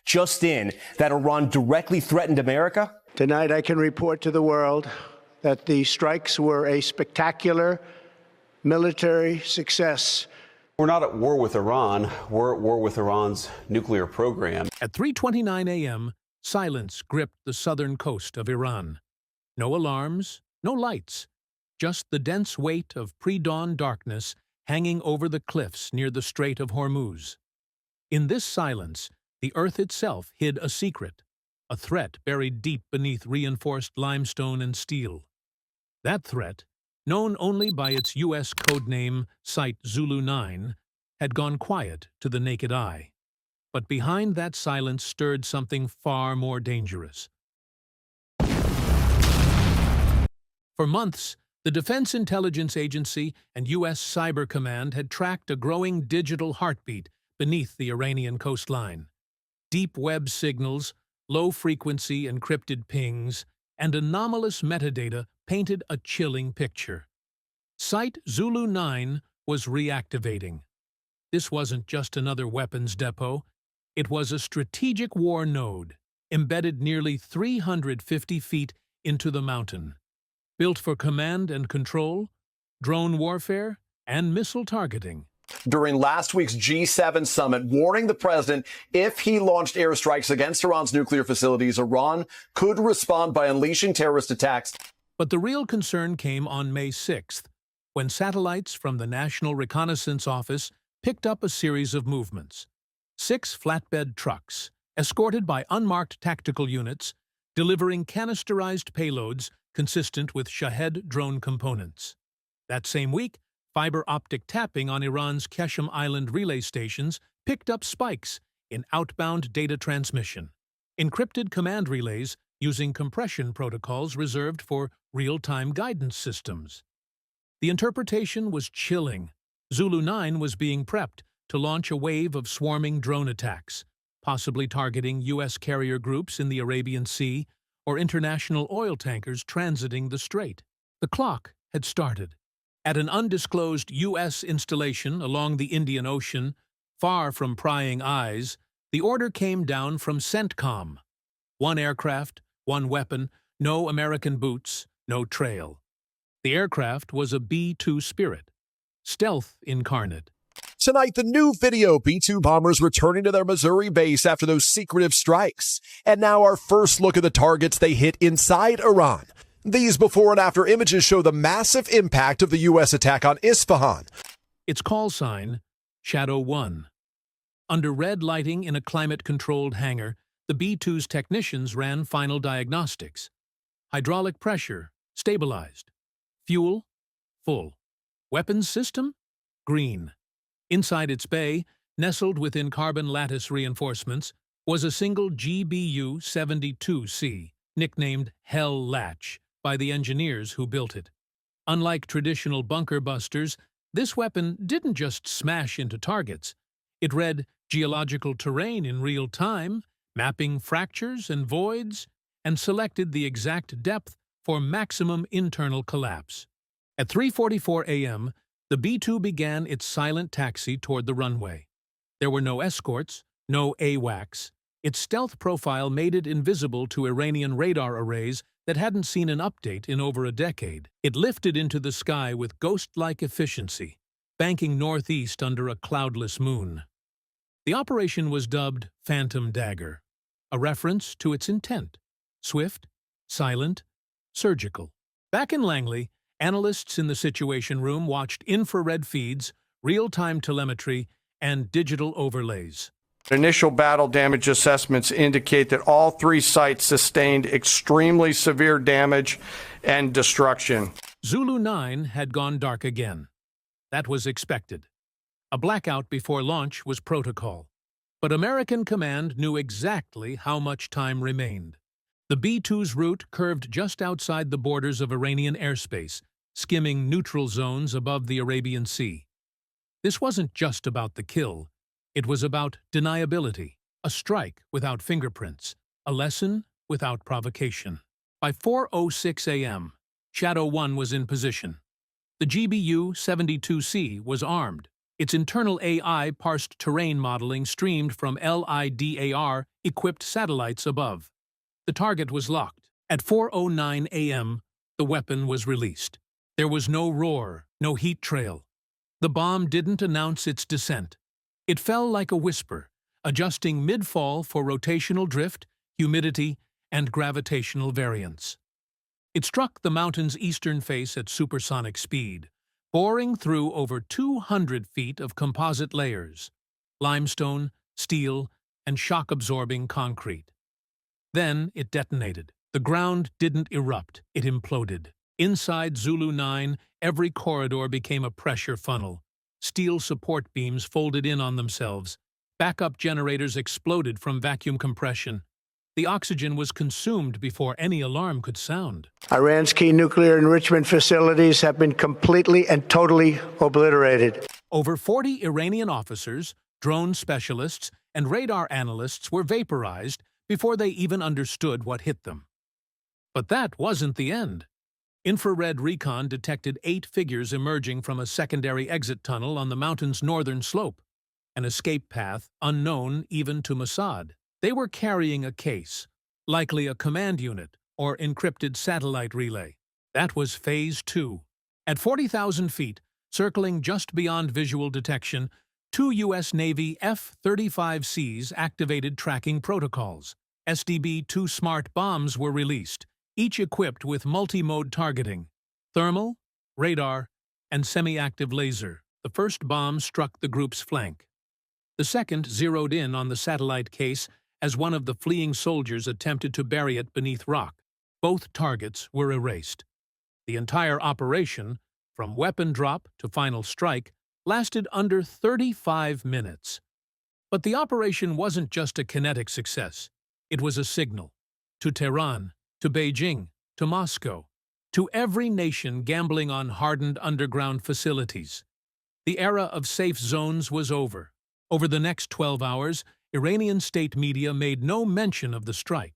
just in that Iran directly threatened America? Tonight, I can report to the world that the strikes were a spectacular military success. We're not at war with Iran. We're at war with Iran's nuclear program. At 3:29 a.m., silence gripped the southern coast of Iran. No alarms, no lights, just the dense weight of pre-dawn darkness hanging over the cliffs near the Strait of Hormuz. In this silence, the earth itself hid a secret, a threat buried deep beneath reinforced limestone and steel. That threat, known only by its U.S. codename Site Zulu-9, had gone quiet to the naked eye. But behind that silence stirred something far more dangerous. For months, the Defense Intelligence Agency and U.S. Cyber Command had tracked a growing digital heartbeat beneath the Iranian coastline. Deep web signals, low-frequency encrypted pings, and anomalous metadata painted a chilling picture. Site Zulu-9 was reactivating. This wasn't just another weapons depot. It was a strategic war node, embedded nearly 350 feet into the mountain. Built for command and control, drone warfare, and missile targeting. During last week's G7 summit, warning the president if he launched airstrikes against Iran's nuclear facilities, Iran could respond by unleashing terrorist attacks. But the real concern came on May 6th, when satellites from the National Reconnaissance Office picked up a series of movements. 6 flatbed trucks, escorted by unmarked tactical units, delivering canisterized payloads consistent with Shahed drone components. That same week, fiber optic tapping on Iran's Qeshm Island relay stations picked up spikes in outbound data transmission. Encrypted command relays using compression protocols reserved for real-time guidance systems. The interpretation was chilling. Zulu-9 was being prepped to launch a wave of swarming drone attacks, possibly targeting U.S. carrier groups in the Arabian Sea or international oil tankers transiting the strait. The clock had started. At an undisclosed U.S. installation along the Indian Ocean, far from prying eyes, the order came down from CENTCOM. 1 aircraft, 1 weapon, no American boots, no trail. The aircraft was a B-2 Spirit, stealth incarnate. Tonight, the new video, B-2 bombers returning to their Missouri base after those secretive strikes. And now our first look at the targets they hit inside Iran. These before and after images show the massive impact of the U.S. attack on Isfahan. Its call sign, Shadow 1. Under red lighting in a climate-controlled hangar, the B-2's technicians ran final diagnostics. Hydraulic pressure, stabilized. Fuel, full. Weapons system, green. Inside its bay, nestled within carbon lattice reinforcements, was a single GBU-72C, nicknamed Hell Latch by the engineers who built it. Unlike traditional bunker busters, this weapon didn't just smash into targets. It read geological terrain in real time, mapping fractures and voids, and selected the exact depth for maximum internal collapse. At 3:44 a.m., the B-2 began its silent taxi toward the runway. There were no escorts, no AWACS. Its stealth profile made it invisible to Iranian radar arrays that hadn't seen an update in over a decade. It lifted into the sky with ghost-like efficiency, banking northeast under a cloudless moon. The operation was dubbed Phantom Dagger, a reference to its intent: swift, silent, surgical. Back in Langley, analysts in the Situation Room watched infrared feeds, real-time telemetry, and digital overlays. Initial battle damage assessments indicate that all 3 sites sustained extremely severe damage and destruction. Zulu-9 had gone dark again. That was expected. A blackout before launch was protocol. But American command knew exactly how much time remained. The B-2's route curved just outside the borders of Iranian airspace, skimming neutral zones above the Arabian Sea. This wasn't just about the kill. It was about deniability, a strike without fingerprints, a lesson without provocation. By 4:06 a.m., Shadow 1 was in position. The GBU-72C was armed, Its internal AI parsed terrain modeling streamed from LIDAR-equipped satellites above. The target was locked. At 4:09 a.m., the weapon was released. There was no roar, no heat trail. The bomb didn't announce its descent. It fell like a whisper, adjusting mid-fall for rotational drift, humidity, and gravitational variance. It struck the mountain's eastern face at supersonic speed, boring through over 200 feet of composite layers, limestone, steel, and shock-absorbing concrete. Then it detonated. The ground didn't erupt, it imploded. Inside Zulu-9, every corridor became a pressure funnel. Steel support beams folded in on themselves. Backup generators exploded from vacuum compression. The oxygen was consumed before any alarm could sound. Iran's key nuclear enrichment facilities have been completely and totally obliterated. Over 40 Iranian officers, drone specialists, and radar analysts were vaporized before they even understood what hit them. But that wasn't the end. Infrared recon detected 8 figures emerging from a secondary exit tunnel on the mountain's northern slope, an escape path unknown even to Mossad. They were carrying a case, likely a command unit or encrypted satellite relay. That was Phase 2. At 40,000 feet, circling just beyond visual detection, 2 U.S. Navy F-35Cs activated tracking protocols. SDB-2 smart bombs were released, each equipped with multi-mode targeting, thermal, radar, and semi-active laser. The first bomb struck the group's flank. The second zeroed in on the satellite case as one of the fleeing soldiers attempted to bury it beneath rock. Both targets were erased. The entire operation, from weapon drop to final strike, lasted under 35 minutes. But the operation wasn't just a kinetic success. It was a signal to Tehran, to Beijing, to Moscow, to every nation gambling on hardened underground facilities. The era of safe zones was over. Over the next 12 hours, Iranian state media made no mention of the strike.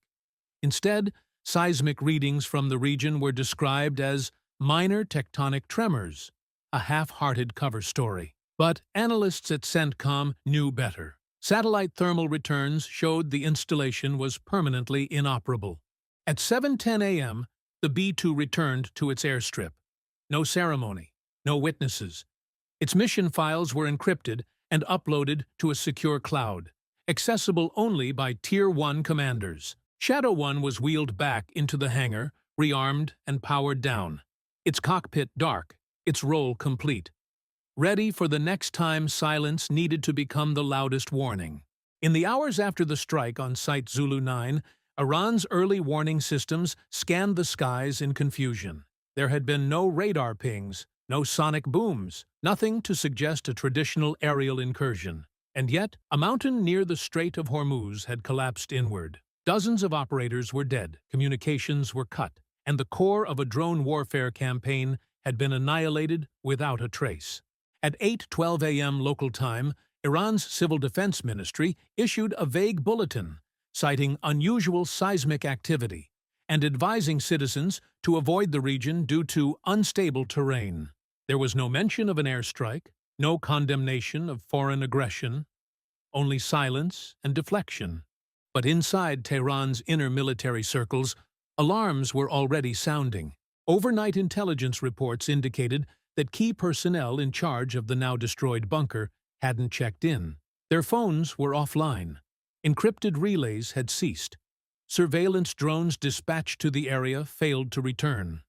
Instead, seismic readings from the region were described as minor tectonic tremors, a half-hearted cover story. But analysts at CENTCOM knew better. Satellite thermal returns showed the installation was permanently inoperable. At 7:10 a.m., the B-2 returned to its airstrip. No ceremony, no witnesses. Its mission files were encrypted and uploaded to a secure cloud, accessible only by Tier 1 commanders. Shadow 1 was wheeled back into the hangar, rearmed and powered down. Its cockpit dark, its role complete. Ready for the next time silence needed to become the loudest warning. In the hours after the strike on Site Zulu-9, Iran's early warning systems scanned the skies in confusion. There had been no radar pings, no sonic booms, nothing to suggest a traditional aerial incursion. And yet, a mountain near the Strait of Hormuz had collapsed inward. Dozens of operators were dead, communications were cut, and the core of a drone warfare campaign had been annihilated without a trace. At 8:12 a.m. local time, Iran's Civil Defense Ministry issued a vague bulletin, citing unusual seismic activity and advising citizens to avoid the region due to unstable terrain. There was no mention of an airstrike, no condemnation of foreign aggression, only silence and deflection. But inside Tehran's inner military circles, alarms were already sounding. Overnight intelligence reports indicated that key personnel in charge of the now-destroyed bunker hadn't checked in. Their phones were offline. Encrypted relays had ceased. Surveillance drones dispatched to the area failed to return.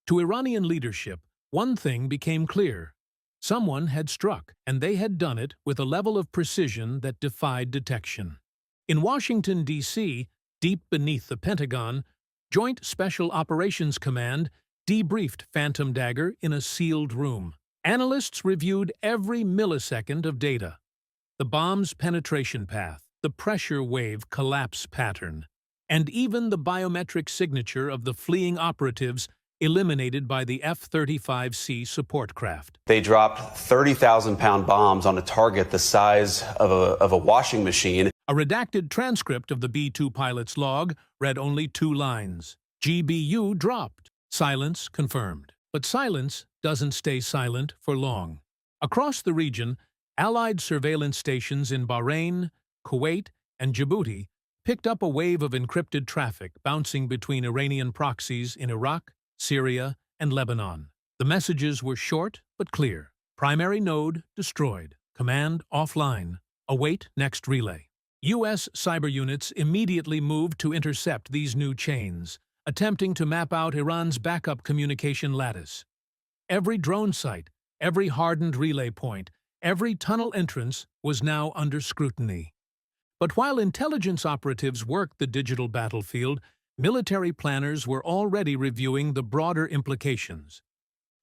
To Iranian leadership, one thing became clear. Someone had struck, and they had done it with a level of precision that defied detection. In Washington, D.C., deep beneath the Pentagon, Joint Special Operations Command debriefed Phantom Dagger in a sealed room. Analysts reviewed every millisecond of data. The bomb's penetration path, the pressure wave collapse pattern, and even the biometric signature of the fleeing operatives eliminated by the F-35C support craft. They dropped 30,000-pound bombs on a target the size of a washing machine. A redacted transcript of the B-2 pilot's log read only 2 lines. GBU dropped. Silence confirmed. But silence doesn't stay silent for long. Across the region, Allied surveillance stations in Bahrain, Kuwait, and Djibouti picked up a wave of encrypted traffic bouncing between Iranian proxies in Iraq, Syria, and Lebanon. The messages were short but clear. Primary node destroyed. Command offline. Await next relay. U.S. cyber units immediately moved to intercept these new chains, attempting to map out Iran's backup communication lattice. Every drone site, every hardened relay point, every tunnel entrance was now under scrutiny. But while intelligence operatives worked the digital battlefield, military planners were already reviewing the broader implications.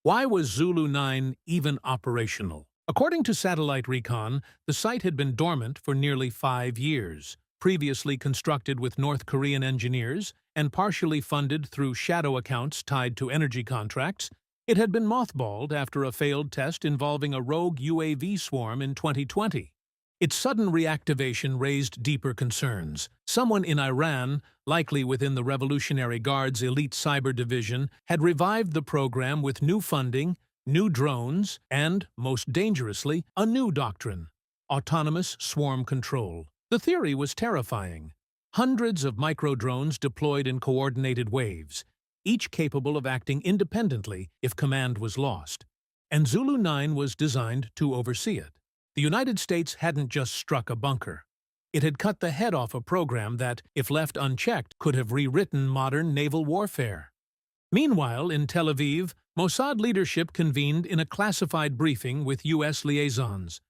Why was Zulu-9 even operational? According to satellite recon, the site had been dormant for nearly 5 years. Previously constructed with North Korean engineers and partially funded through shadow accounts tied to energy contracts, it had been mothballed after a failed test involving a rogue UAV swarm in 2020. Its sudden reactivation raised deeper concerns. Someone in Iran, likely within the Revolutionary Guard's elite cyber division, had revived the program with new funding, new drones, and, most dangerously, a new doctrine: autonomous swarm control. The theory was terrifying. Hundreds of micro-drones deployed in coordinated waves, each capable of acting independently if command was lost. And Zulu-9 was designed to oversee it. The United States hadn't just struck a bunker. It had cut the head off a program that, if left unchecked, could have rewritten modern naval warfare. Meanwhile, in Tel Aviv, Mossad leadership convened in a classified briefing with U.S. liaisons.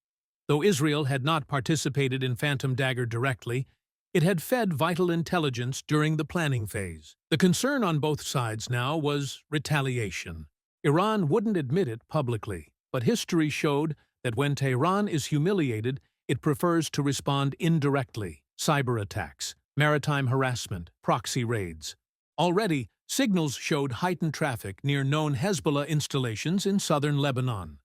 Though Israel had not participated in Phantom Dagger directly, it had fed vital intelligence during the planning phase. The concern on both sides now was retaliation. Iran wouldn't admit it publicly, but history showed that when Tehran is humiliated, it prefers to respond indirectly: cyber attacks, maritime harassment, proxy raids. Already, signals showed heightened traffic near known Hezbollah installations in southern Lebanon.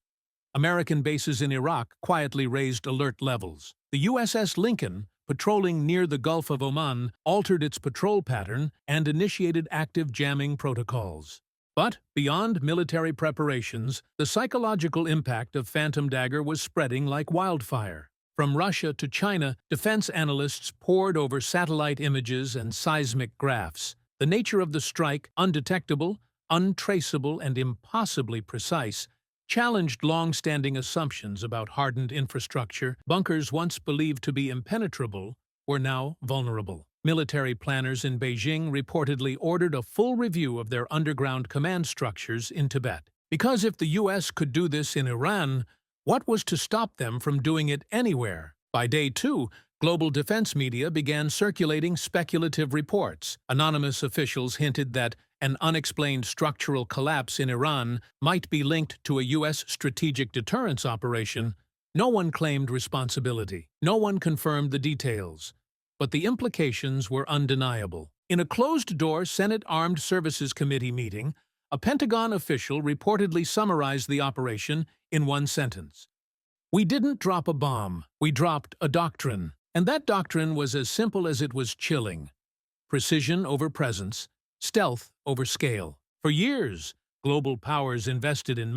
American bases in Iraq quietly raised alert levels. The USS Lincoln, patrolling near the Gulf of Oman, altered its patrol pattern and initiated active jamming protocols. But, beyond military preparations, the psychological impact of Phantom Dagger was spreading like wildfire. From Russia to China, defense analysts pored over satellite images and seismic graphs. The nature of the strike, undetectable, untraceable, and impossibly precise, challenged long-standing assumptions about hardened infrastructure. Bunkers once believed to be impenetrable were now vulnerable. Military planners in Beijing reportedly ordered a full review of their underground command structures in Tibet. Because if the U.S. could do this in Iran, what was to stop them from doing it anywhere? By day 2, global defense media began circulating speculative reports. Anonymous officials hinted that an unexplained structural collapse in Iran might be linked to a U.S. strategic deterrence operation. No one claimed responsibility. No one confirmed the details. But the implications were undeniable. In a closed-door Senate Armed Services Committee meeting, a Pentagon official reportedly summarized the operation in one sentence: "We didn't drop a bomb, we dropped a doctrine." And that doctrine was as simple as it was chilling: precision over presence, stealth over scale. For years, global powers invested in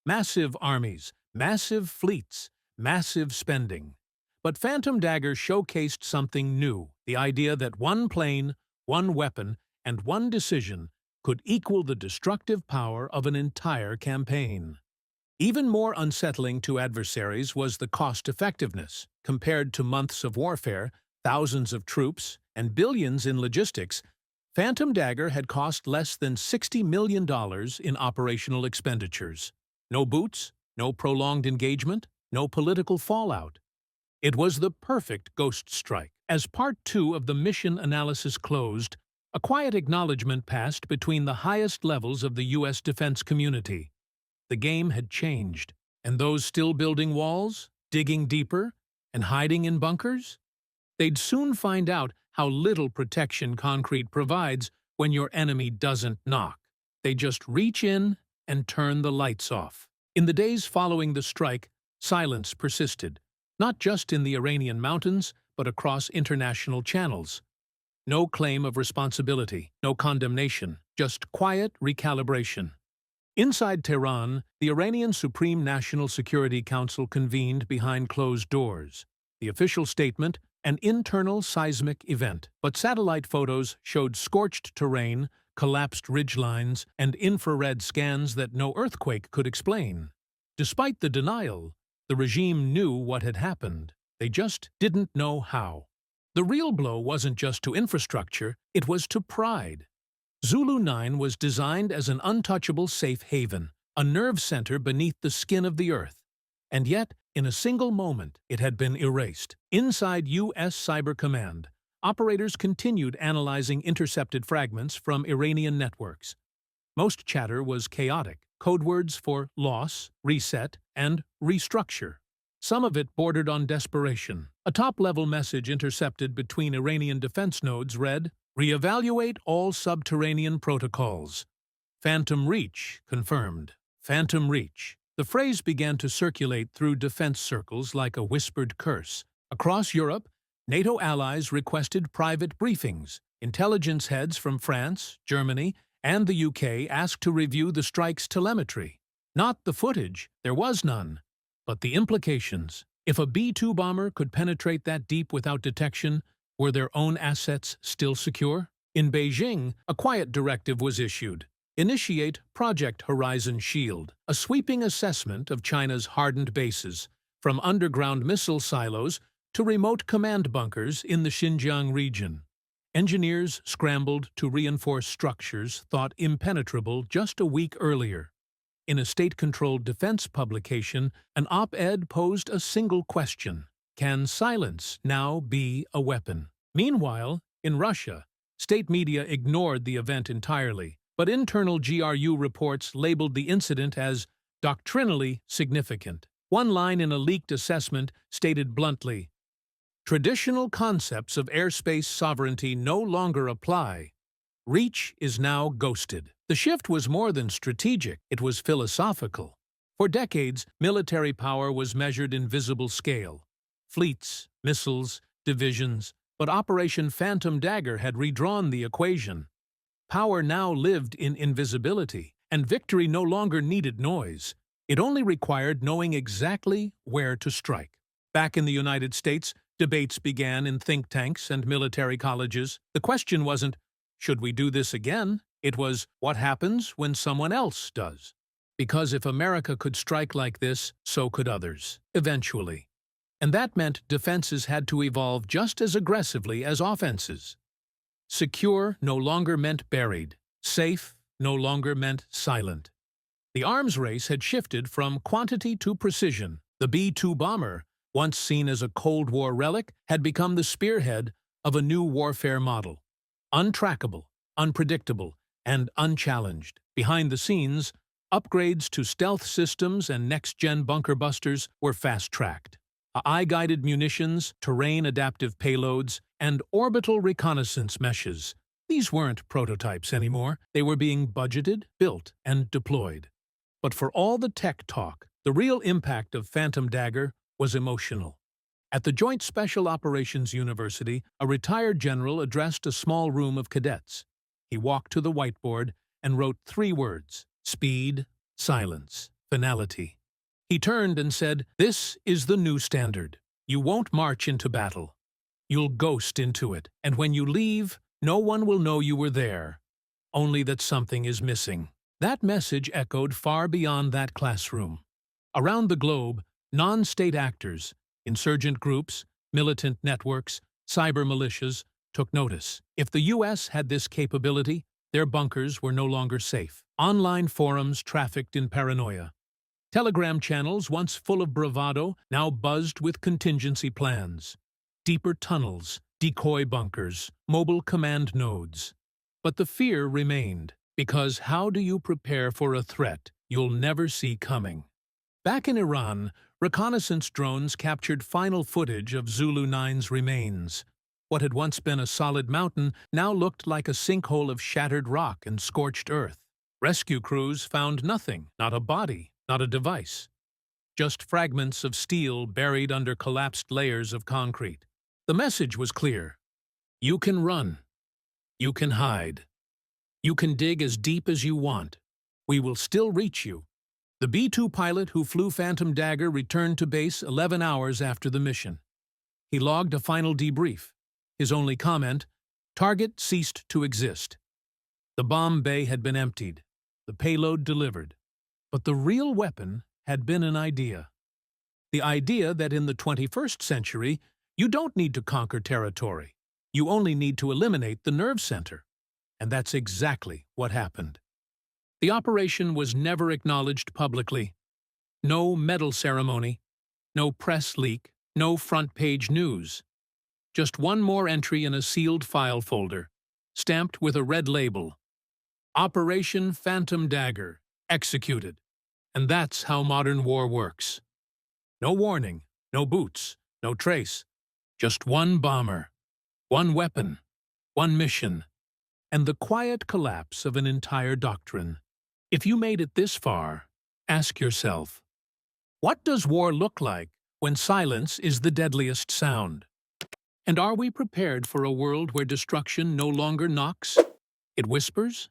massive armies, massive fleets, massive spending. But Phantom Dagger showcased something new: the idea that one plane, one weapon, and one decision could equal the destructive power of an entire campaign. Even more unsettling to adversaries was the cost-effectiveness. Compared to months of warfare, thousands of troops, and billions in logistics, Phantom Dagger had cost less than $60 million in operational expenditures. No boots, no prolonged engagement, no political fallout. It was the perfect ghost strike. As Part 2 of the mission analysis closed, a quiet acknowledgement passed between the highest levels of the U.S. defense community. The game had changed, and those still building walls, digging deeper, and hiding in bunkers? They'd soon find out how little protection concrete provides when your enemy doesn't knock. They just reach in and turn the lights off. In the days following the strike, silence persisted, not just in the Iranian mountains, but across international channels. No claim of responsibility, no condemnation, just quiet recalibration. Inside Tehran, the Iranian Supreme National Security Council convened behind closed doors. The official statement, an internal seismic event, but satellite photos showed scorched terrain, collapsed ridgelines, and infrared scans that no earthquake could explain. Despite the denial, the regime knew what had happened. They just didn't know how. The real blow wasn't just to infrastructure, it was to pride. Zulu-9 was designed as an untouchable safe haven, a nerve center beneath the skin of the earth. And yet, in a single moment, it had been erased. Inside U.S. Cyber Command, operators continued analyzing intercepted fragments from Iranian networks. Most chatter was chaotic, code words for loss, reset, and restructure. Some of it bordered on desperation. A top-level message intercepted between Iranian defense nodes read, "Reevaluate all subterranean protocols." Phantom Reach confirmed. Phantom Reach. The phrase began to circulate through defense circles like a whispered curse. Across Europe, NATO allies requested private briefings. Intelligence heads from France, Germany, and the UK asked to review the strike's telemetry. Not the footage, there was none, but the implications. If a B-2 bomber could penetrate that deep without detection, were their own assets still secure? In Beijing, a quiet directive was issued. Initiate Project Horizon Shield, a sweeping assessment of China's hardened bases, from underground missile silos to remote command bunkers in the Xinjiang region. Engineers scrambled to reinforce structures thought impenetrable just a week earlier. In a state-controlled defense publication, an op-ed posed a single question: can silence now be a weapon? Meanwhile, in Russia, state media ignored the event entirely, but internal GRU reports labeled the incident as doctrinally significant. One line in a leaked assessment stated bluntly, "Traditional concepts of airspace sovereignty no longer apply. Reach is now ghosted." The shift was more than strategic, it was philosophical. For decades, military power was measured in visible scale. Fleets, missiles, divisions, but Operation Phantom Dagger had redrawn the equation. Power now lived in invisibility, and victory no longer needed noise. It only required knowing exactly where to strike. Back in the United States, debates began in think tanks and military colleges. The question wasn't, should we do this again? It was, what happens when someone else does? Because if America could strike like this, so could others, eventually. And that meant defenses had to evolve just as aggressively as offenses. Secure no longer meant buried. Safe no longer meant silent. The arms race had shifted from quantity to precision. The B-2 bomber, once seen as a Cold War relic, had become the spearhead of a new warfare model. Untrackable, unpredictable, and unchallenged. Behind the scenes, upgrades to stealth systems and next-gen bunker busters were fast-tracked. Eye-guided munitions, terrain-adaptive payloads, and orbital reconnaissance meshes. These weren't prototypes anymore. They were being budgeted, built, and deployed. But for all the tech talk, the real impact of Phantom Dagger was emotional. At the Joint Special Operations University, a retired general addressed a small room of cadets. He walked to the whiteboard and wrote 3 words: speed, silence, finality. He turned and said, "This is the new standard. You won't march into battle. You'll ghost into it, and when you leave, no one will know you were there, only that something is missing." That message echoed far beyond that classroom. Around the globe, non-state actors, insurgent groups, militant networks, cyber militias, took notice. If the U.S. had this capability, their bunkers were no longer safe. Online forums trafficked in paranoia. Telegram channels, once full of bravado, now buzzed with contingency plans. Deeper tunnels, decoy bunkers, mobile command nodes. But the fear remained, because how do you prepare for a threat you'll never see coming? Back in Iran, reconnaissance drones captured final footage of Zulu-9's remains. What had once been a solid mountain now looked like a sinkhole of shattered rock and scorched earth. Rescue crews found nothing, not a body, not a device. Just fragments of steel buried under collapsed layers of concrete. The message was clear. You can run. You can hide. You can dig as deep as you want. We will still reach you. The B-2 pilot who flew Phantom Dagger returned to base 11 hours after the mission. He logged a final debrief. His only comment, target ceased to exist. The bomb bay had been emptied, the payload delivered. But the real weapon had been an idea. The idea that in the 21st century, you don't need to conquer territory. You only need to eliminate the nerve center. And that's exactly what happened. The operation was never acknowledged publicly. No medal ceremony, no press leak, no front-page news. Just one more entry in a sealed file folder, stamped with a red label. Operation Phantom Dagger, executed. And that's how modern war works. No warning, no boots, no trace. Just one bomber, one weapon, one mission, and the quiet collapse of an entire doctrine. If you made it this far, ask yourself, what does war look like when silence is the deadliest sound? And are we prepared for a world where destruction no longer knocks? It whispers?